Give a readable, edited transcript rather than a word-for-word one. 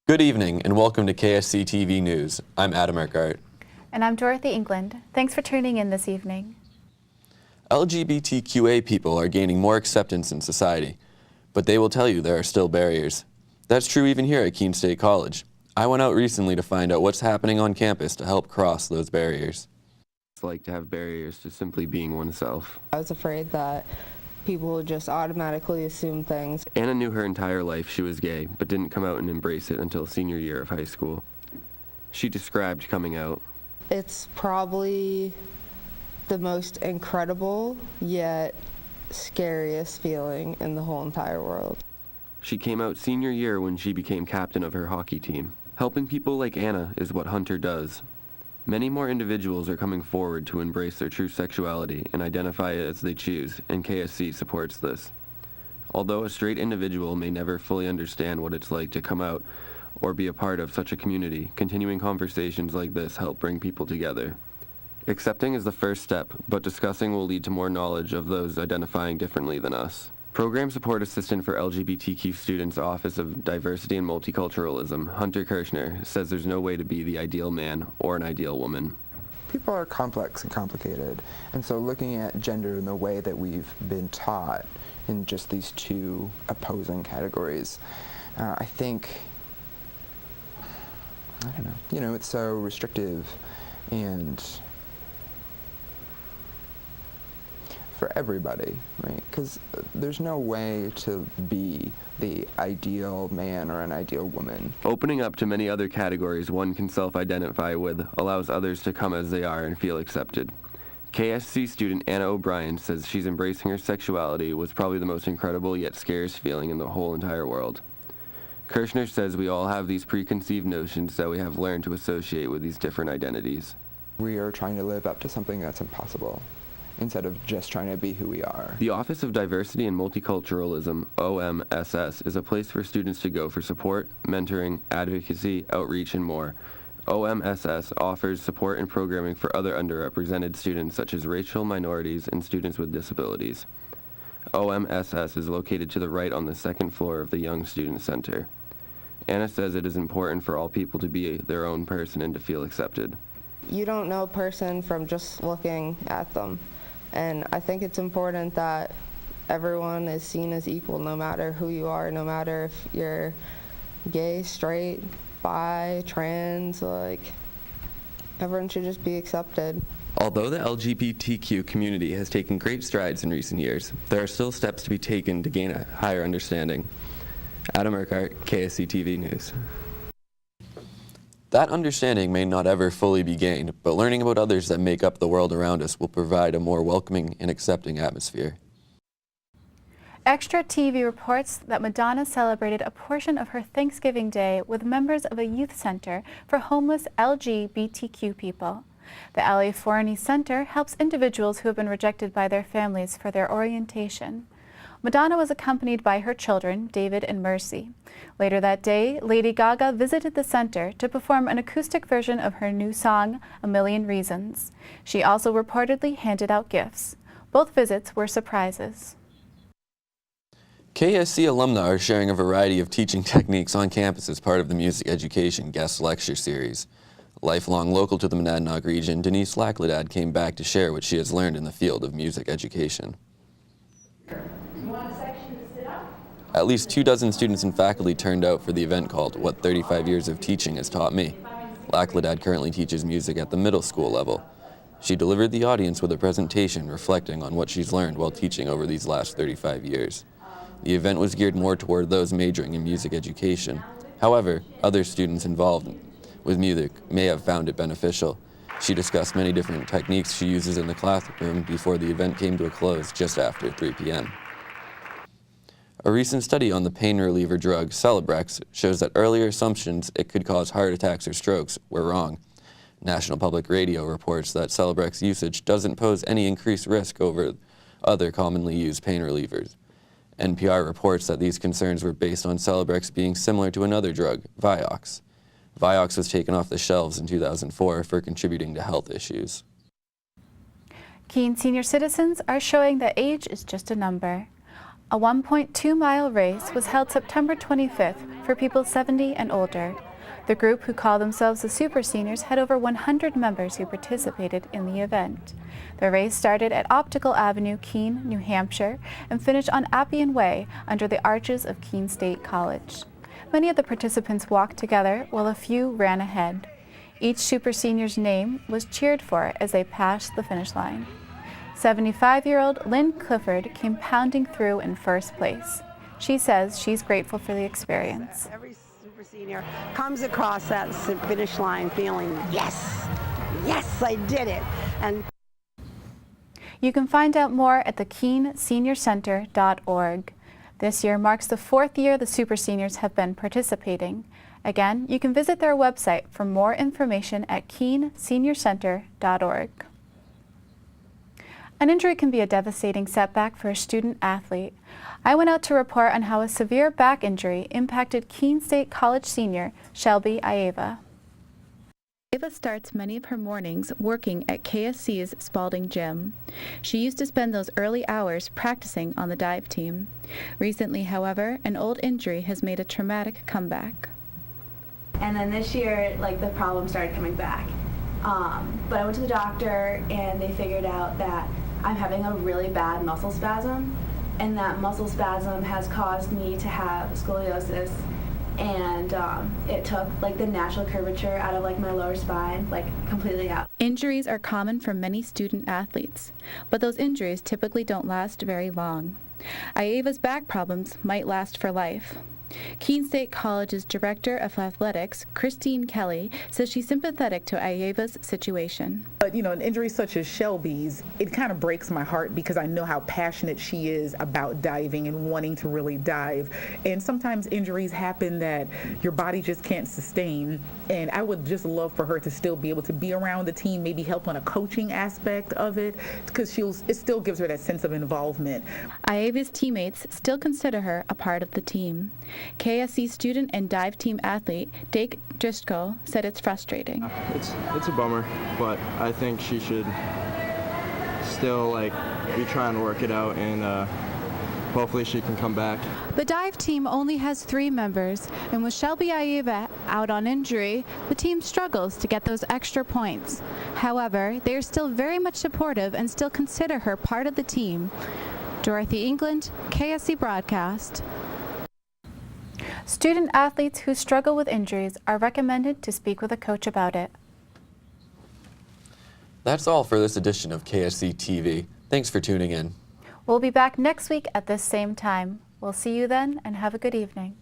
Good evening and welcome to KSC TV News. I'm Adam Urquhart. And I'm Dorothy England. Thanks for tuning in this evening. LGBTQA people are gaining more acceptance in society, but they will tell you there are still barriers. That's true even here at Keene State College. I went out recently to find out what's happening on campus to help cross those barriers. It's like to have barriers to simply being oneself. I was afraid that people would just automatically assume things. Anna knew her entire life she was gay, but didn't come out and embrace it until senior year of high school. She described coming out. It's probably the most incredible yet scariest feeling in the whole entire world. She came out senior year when she became captain of her hockey team. Helping people like Anna is what Hunter does. Many more individuals are coming forward to embrace their true sexuality and identify it as they choose, and KSC supports this. Although a straight individual may never fully understand what it's like to come out or be a part of such a community, continuing conversations like this help bring people together. Accepting is the first step, but discussing will lead to more knowledge of those identifying differently than us. Program Support Assistant for LGBTQ Students Office of Diversity and Multiculturalism, Hunter Kirshner, says there's no way to be the ideal man or an ideal woman. People are complex and complicated, and so looking at gender in the way that we've been taught in just these two opposing categories, I think, I don't know, it's so restrictive and for everybody, right? Because there's no way to be the ideal man or an ideal woman. Opening up to many other categories one can self-identify with allows others to come as they are and feel accepted. KSC student Anna O'Brien says she's embracing her sexuality was probably the most incredible yet scariest feeling in the whole entire world. Kirshner says we all have these preconceived notions that we have learned to associate with these different identities. We are trying to live up to something that's impossible, instead of just trying to be who we are. The Office of Diversity and Multiculturalism, OMSS, is a place for students to go for support, mentoring, advocacy, outreach, and more. OMSS offers support and programming for other underrepresented students such as racial minorities and students with disabilities. OMSS is located to the right on the second floor of the Young Student Center. Anna says it is important for all people to be their own person and to feel accepted. You don't know a person from just looking at them. And I think it's important that everyone is seen as equal, no matter who you are, no matter if you're gay, straight, bi, trans, everyone should just be accepted. Although the LGBTQ community has taken great strides in recent years, there are still steps to be taken to gain a higher understanding. Adam Urquhart, KSC TV News. That understanding may not ever fully be gained, but learning about others that make up the world around us will provide a more welcoming and accepting atmosphere. Extra TV reports that Madonna celebrated a portion of her Thanksgiving Day with members of a youth center for homeless LGBTQ people. The LA Forney Center helps individuals who have been rejected by their families for their orientation. Madonna was accompanied by her children, David and Mercy. Later that day, Lady Gaga visited the center to perform an acoustic version of her new song, A Million Reasons. She also reportedly handed out gifts. Both visits were surprises. KSC alumni are sharing a variety of teaching techniques on campus as part of the Music Education Guest Lecture Series. Lifelong local to the Monadnock region, Denise Lackledad came back to share what she has learned in the field of music education. At least 24 students and faculty turned out for the event called What 35 Years of Teaching Has Taught Me. Lackledad currently teaches music at the middle school level. She delivered the audience with a presentation reflecting on what she's learned while teaching over these last 35 years. The event was geared more toward those majoring in music education. However, other students involved with music may have found it beneficial. She discussed many different techniques she uses in the classroom before the event came to a close just after 3 p.m. A recent study on the pain reliever drug Celebrex shows that earlier assumptions it could cause heart attacks or strokes were wrong. National Public Radio reports that Celebrex usage doesn't pose any increased risk over other commonly used pain relievers. NPR reports that these concerns were based on Celebrex being similar to another drug, Vioxx. Vioxx was taken off the shelves in 2004 for contributing to health issues. Keene senior citizens are showing that age is just a number. A 1.2-mile race was held September 25th for people 70 and older. The group, who call themselves the Super Seniors, had over 100 members who participated in the event. The race started at Optical Avenue, Keene, New Hampshire, and finished on Appian Way under the arches of Keene State College. Many of the participants walked together while a few ran ahead. Each Super Senior's name was cheered for as they passed the finish line. 75-year-old Lynn Clifford came pounding through in first place. She says she's grateful for the experience. Every Super Senior comes across that finish line feeling, yes, yes, I did it. And you can find out more at thekeeneseniorcenter.org. This year marks the 4th year the Super Seniors have been participating. Again, you can visit their website for more information at keeneseniorcenter.org. An injury can be a devastating setback for a student athlete. I went out to report on how a severe back injury impacted Keene State College senior Shelby Aieva. Aieva starts many of her mornings working at KSC's Spalding Gym. She used to spend those early hours practicing on the dive team. Recently, however, an old injury has made a traumatic comeback. And then this year, the problem started coming back. But I went to the doctor and they figured out that I'm having a really bad muscle spasm, and that muscle spasm has caused me to have scoliosis, and it took the natural curvature out of my lower spine completely out. Injuries are common for many student athletes, but those injuries typically don't last very long. Aieva's back problems might last for life. Keene State College's Director of Athletics, Christine Kelly, says she's sympathetic to Aieva's situation. But an injury such as Shelby's, it kind of breaks my heart because I know how passionate she is about diving and wanting to really dive. And sometimes injuries happen that your body just can't sustain. And I would just love for her to still be able to be around the team, maybe help on a coaching aspect of it, because it still gives her that sense of involvement. Aieva's teammates still consider her a part of the team. KSC student and dive team athlete Dake Driscoll said it's frustrating. It's a bummer, but I think she should still be trying to work it out, and hopefully she can come back. The dive team only has 3 members, and with Shelby Aieva out on injury, the team struggles to get those extra points. However, they are still very much supportive and still consider her part of the team. Dorothy England, KSC Broadcast. Student athletes who struggle with injuries are recommended to speak with a coach about it. That's all for this edition of KSC TV. Thanks for tuning in. We'll be back next week at this same time. We'll see you then, and have a good evening.